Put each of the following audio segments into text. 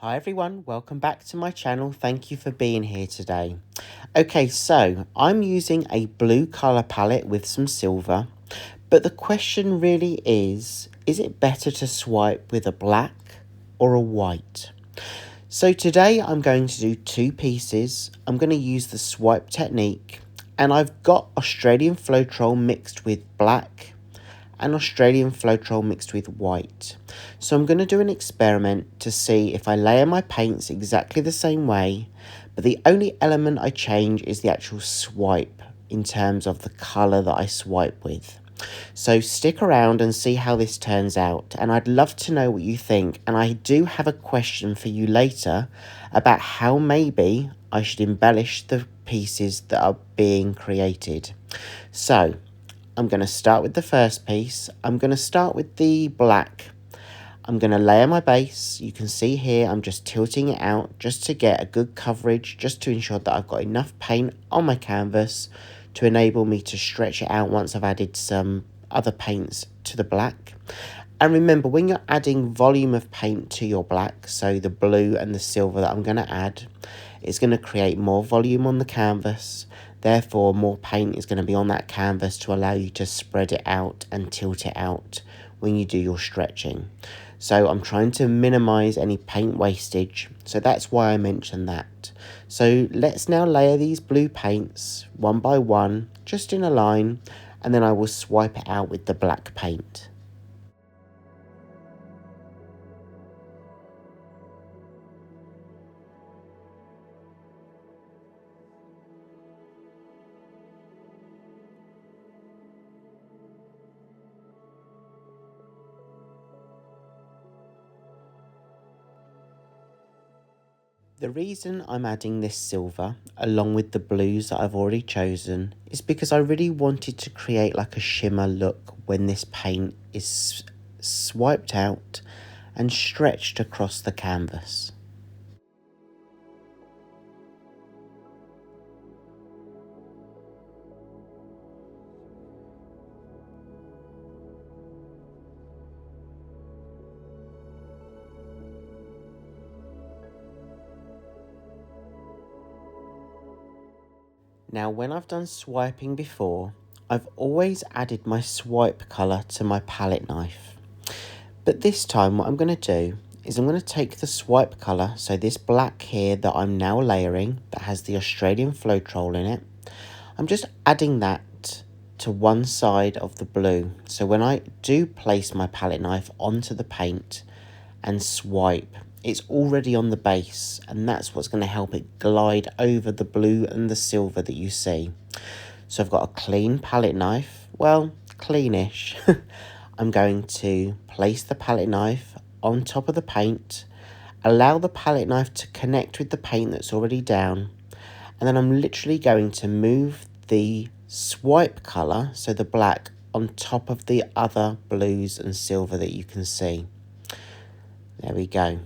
Hi everyone, welcome back to my channel. Thank you for being here today. Okay, so I'm using a blue colour palette with some silver, but the question really is it better to swipe with a black or a white? So today I'm going to do two pieces. I'm going to use the swipe technique, and I've got Australian Floetrol mixed with black and Australian Floetrol mixed with white. So I'm going to do an experiment to see if I layer my paints exactly the same way, but the only element I change is the actual swipe in terms of the colour that I swipe with. So stick around and see how this turns out, and I'd love to know what you think, and I do have a question for you later about how maybe I should embellish the pieces that are being created. So I'm going to start with the first piece. I'm going to start with the black. I'm going to layer my base. You can see here I'm just tilting it out just to get a good coverage, just to ensure that I've got enough paint on my canvas to enable me to stretch it out once I've added some other paints to the black. And remember, when you're adding volume of paint to your black, so the blue and the silver that I'm going to add, it's going to create more volume on the canvas. Therefore, more paint is going to be on that canvas to allow you to spread it out and tilt it out when you do your stretching. So I'm trying to minimize any paint wastage. So that's why I mentioned that. So let's now layer these blue paints one by one, just in a line, and then I will swipe it out with the black paint. The reason I'm adding this silver along with the blues that I've already chosen is because I really wanted to create like a shimmer look when this paint is swiped out and stretched across the canvas. Now, when I've done swiping before, I've always added my swipe colour to my palette knife. But this time what I'm going to do is I'm going to take the swipe colour, so this black here that I'm now layering, that has the Australian Floetrol in it, I'm just adding that to one side of the blue. So when I do place my palette knife onto the paint and swipe, it's already on the base, and that's what's going to help it glide over the blue and the silver that you see. So I've got a clean palette knife, well, cleanish. I'm going to place the palette knife on top of the paint, allow the palette knife to connect with the paint that's already down, and then I'm literally going to move the swipe colour, so the black, on top of the other blues and silver that you can see. There we go.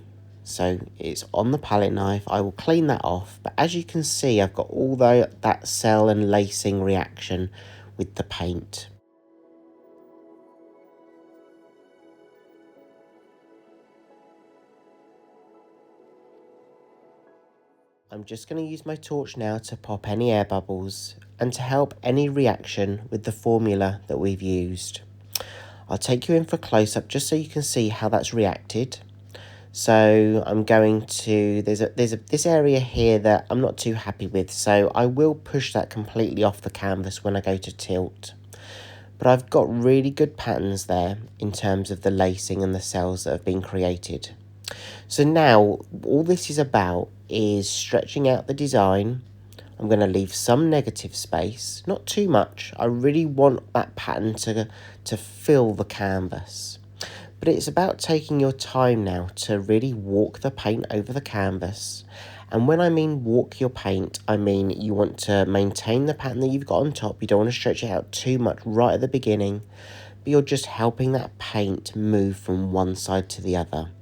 So it's on the palette knife. I will clean that off, but as you can see, I've got all that cell and lacing reaction with the paint. I'm just going to use my torch now to pop any air bubbles and to help any reaction with the formula that we've used. I'll take you in for a close-up just so you can see how that's reacted. So I'm going to, there's this area here that I'm not too happy with, so I will push that completely off the canvas when I go to tilt. But I've got really good patterns there in terms of the lacing and the cells that have been created. So now all this is about is stretching out the design. I'm going to leave some negative space, not too much. I really want that pattern to fill the canvas. But it's about taking your time now to really walk the paint over the canvas. And when I mean walk your paint, I mean you want to maintain the pattern that you've got on top. You don't want to stretch it out too much right at the beginning, but you're just helping that paint move from one side to the other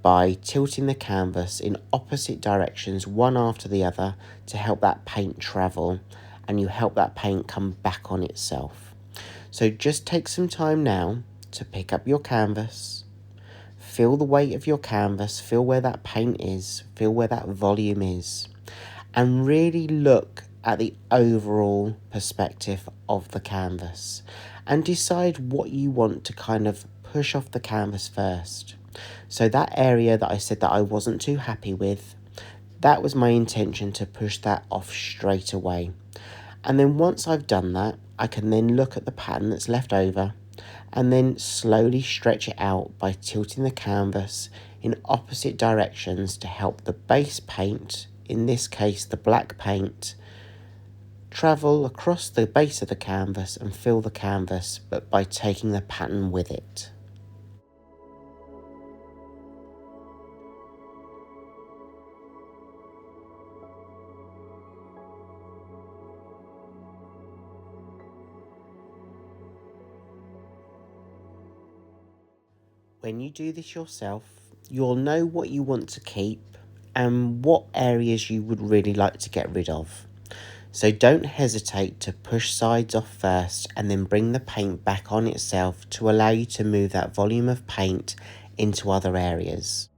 by tilting the canvas in opposite directions, one after the other, to help that paint travel, and you help that paint come back on itself. So just take some time now to pick up your canvas, Feel the weight of your canvas, feel where that paint is, feel where that volume is, and really look at the overall perspective of the canvas and decide what you want to kind of push off the canvas first. So that area that I said that I wasn't too happy with, that was my intention to push that off straight away. And then once I've done that, I can then look at the pattern that's left over and then slowly stretch it out by tilting the canvas in opposite directions to help the base paint, in this case the black paint, travel across the base of the canvas and fill the canvas, but by taking the pattern with it. When you do this yourself, you'll know what you want to keep and what areas you would really like to get rid of. So don't hesitate to push sides off first and then bring the paint back on itself to allow you to move that volume of paint into other areas.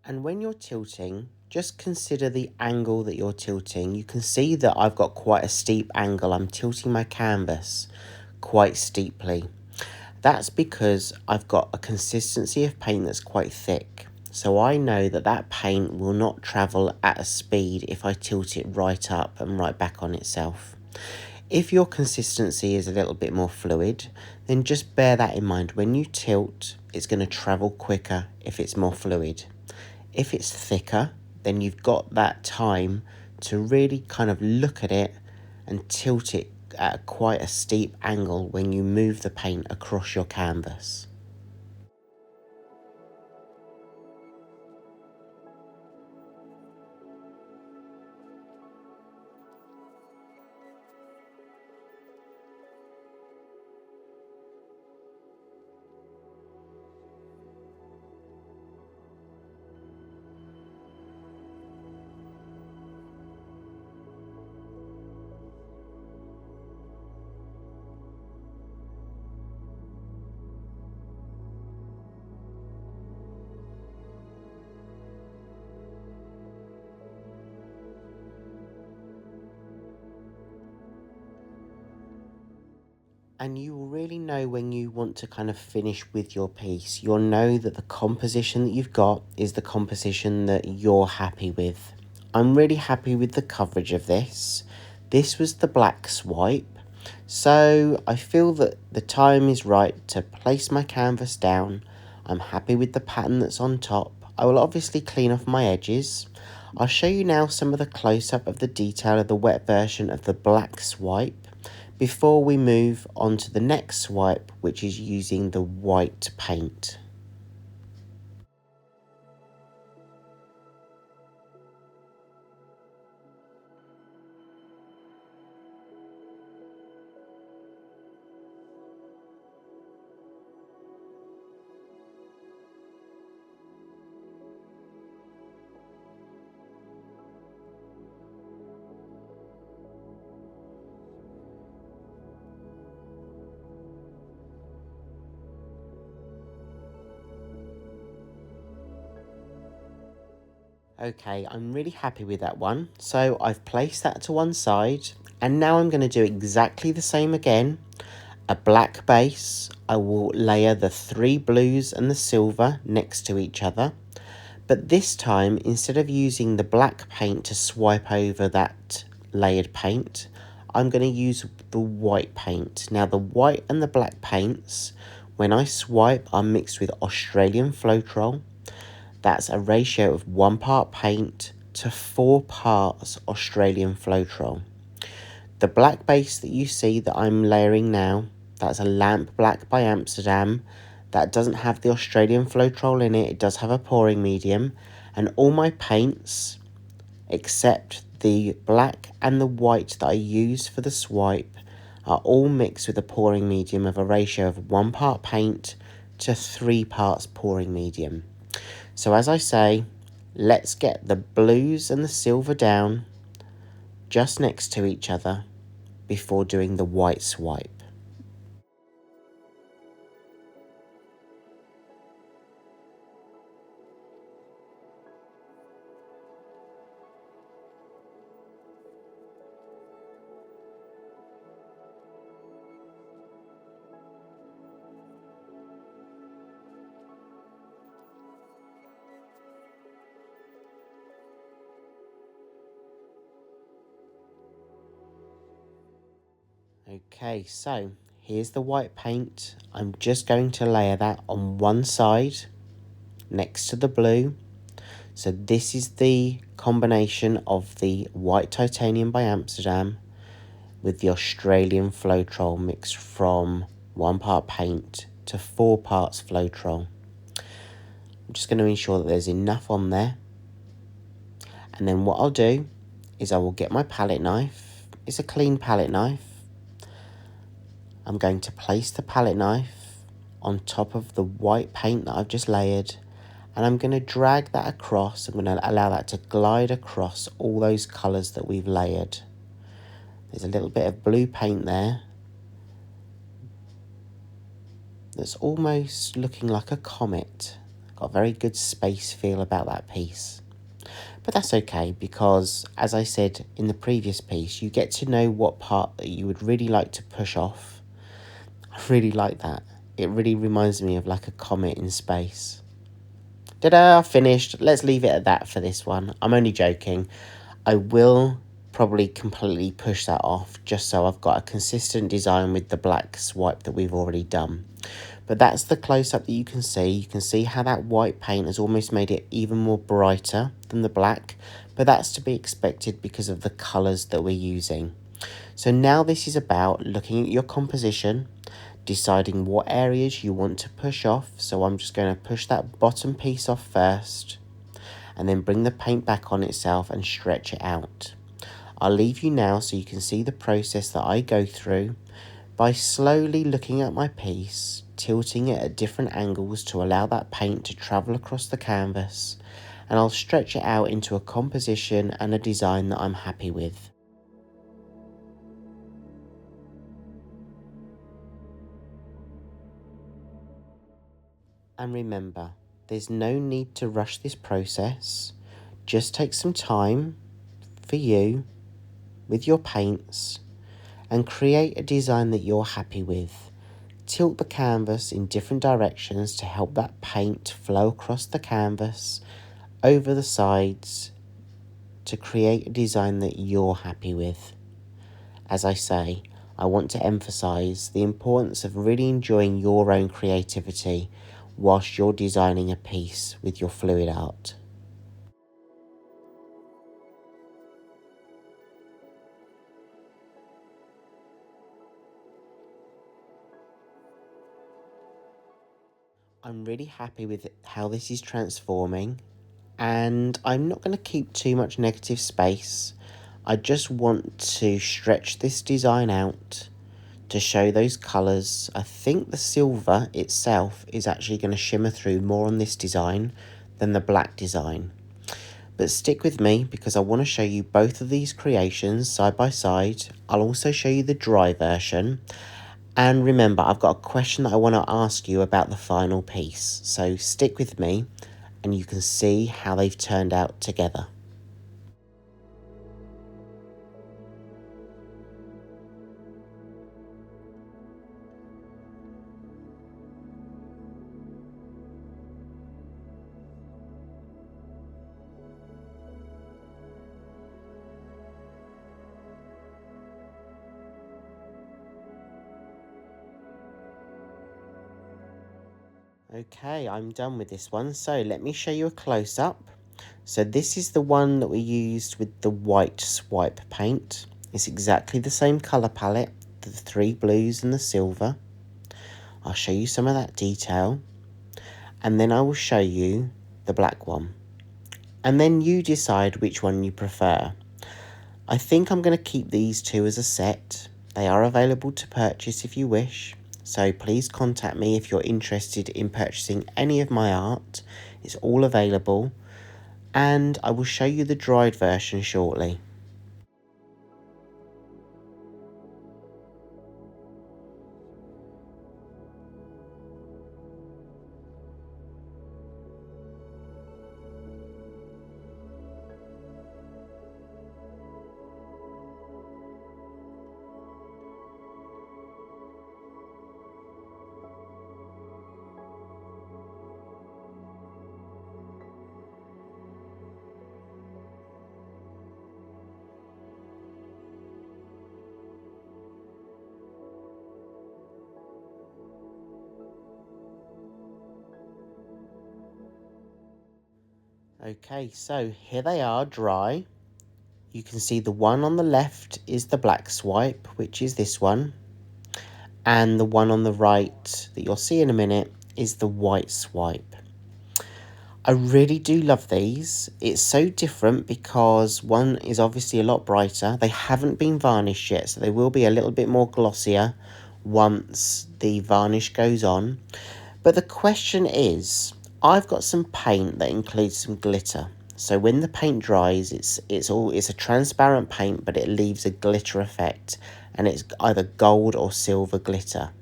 And when you're tilting, just consider the angle that you're tilting. You can see that I've got quite a steep angle. I'm tilting my canvas quite steeply. That's because I've got a consistency of paint that's quite thick. So I know that that paint will not travel at a speed if I tilt it right up and right back on itself. If your consistency is a little bit more fluid, then just bear that in mind. When you tilt, it's going to travel quicker if it's more fluid. If it's thicker, then you've got that time to really kind of look at it and tilt it at quite a steep angle when you move the paint across your canvas. And you will really know when you want to kind of finish with your piece. You'll know that the composition that you've got is the composition that you're happy with. I'm really happy with the coverage of this. This was the black swipe. So I feel that the time is right to place my canvas down. I'm happy with the pattern that's on top. I will obviously clean off my edges. I'll show you now some of the close-up of the detail of the wet version of the black swipe before we move on to the next swipe, which is using the white paint. Okay, I'm really happy with that one. So I've placed that to one side, and now I'm going to do exactly the same again. A black base, I will layer the 3 blues and the silver next to each other. But this time, instead of using the black paint to swipe over that layered paint, I'm going to use the white paint. Now the white and the black paints, when I swipe, are mixed with Australian Floetrol. That's a ratio of 1 part paint to 4 parts Australian Floetrol. The black base that you see that I'm layering now, that's a lamp black by Amsterdam. That doesn't have the Australian Floetrol in it. It does have a pouring medium. And all my paints, except the black and the white that I use for the swipe, are all mixed with a pouring medium of a ratio of 1 part paint to 3 parts pouring medium. So as I say, let's get the blues and the silver down just next to each other before doing the white swipe. Okay, so here's the white paint. I'm just going to layer that on one side next to the blue. So this is the combination of the white titanium by Amsterdam with the Australian Floetrol mixed from 1 part paint to 4 parts Floetrol. I'm just going to ensure that there's enough on there. And then what I'll do is I will get my palette knife. It's a clean palette knife. I'm going to place the palette knife on top of the white paint that I've just layered, and I'm going to drag that across. I'm going to allow that to glide across all those colours that we've layered. There's a little bit of blue paint there that's almost looking like a comet. Got a very good space feel about that piece. But that's okay, because as I said in the previous piece, you get to know what part that you would really like to push off. I really like that. It really reminds me of like a comet in space. Ta-da, finished. Let's leave it at that for this one. I'm only joking. I will probably completely push that off just so I've got a consistent design with the black swipe that we've already done. But that's the close-up that you can see. You can see how that white paint has almost made it even more brighter than the black, but that's to be expected because of the colours that we're using. So now this is about looking at your composition, deciding what areas you want to push off. So I'm just going to push that bottom piece off first, and then bring the paint back on itself and stretch it out. I'll leave you now so you can see the process that I go through by slowly looking at my piece, tilting it at different angles to allow that paint to travel across the canvas, and I'll stretch it out into a composition and a design that I'm happy with. And remember, there's no need to rush this process. Just take some time for you with your paints and create a design that you're happy with. Tilt the canvas in different directions to help that paint flow across the canvas, over the sides, to create a design that you're happy with. As I say, I want to emphasize the importance of really enjoying your own creativity whilst you're designing a piece with your fluid art. I'm really happy with how this is transforming, and I'm not going to keep too much negative space. I just want to stretch this design out to show those colours. I think the silver itself is actually going to shimmer through more on this design than the black design. But stick with me because I want to show you both of these creations side by side. I'll also show you the dry version. And remember, I've got a question that I want to ask you about the final piece. So stick with me and you can see how they've turned out together. Okay, I'm done with this one. So let me show you a close-up. So this is the one that we used with the white swipe paint. It's exactly the same colour palette, the 3 blues and the silver. I'll show you some of that detail, and then I will show you the black one. And then you decide which one you prefer. I think I'm going to keep these two as a set. They are available to purchase if you wish. So please contact me if you're interested in purchasing any of my art. It's all available. And I will show you the dried version shortly. Okay, so here they are dry. You can see the one on the left is the black swipe, which is this one. And the one on the right that you'll see in a minute is the white swipe. I really do love these. It's so different because one is obviously a lot brighter. They haven't been varnished yet, so they will be a little bit more glossier once the varnish goes on. But the question is, I've got some paint that includes some glitter. So when the paint dries, it's a transparent paint, but it leaves a glitter effect, and it's either gold or silver glitter.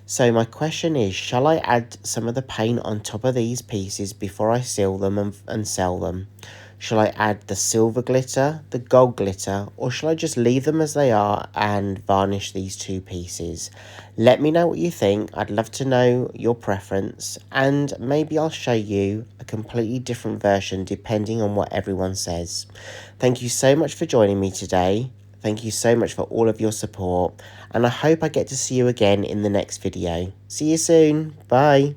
So my question is, shall I add some of the paint on top of these pieces before I seal them and sell them? Shall I add the silver glitter, the gold glitter, or shall I just leave them as they are and varnish these two pieces? Let me know what you think. I'd love to know your preference, and maybe I'll show you a completely different version depending on what everyone says. Thank you so much for joining me today. Thank you so much for all of your support, and I hope I get to see you again in the next video. See you soon. Bye.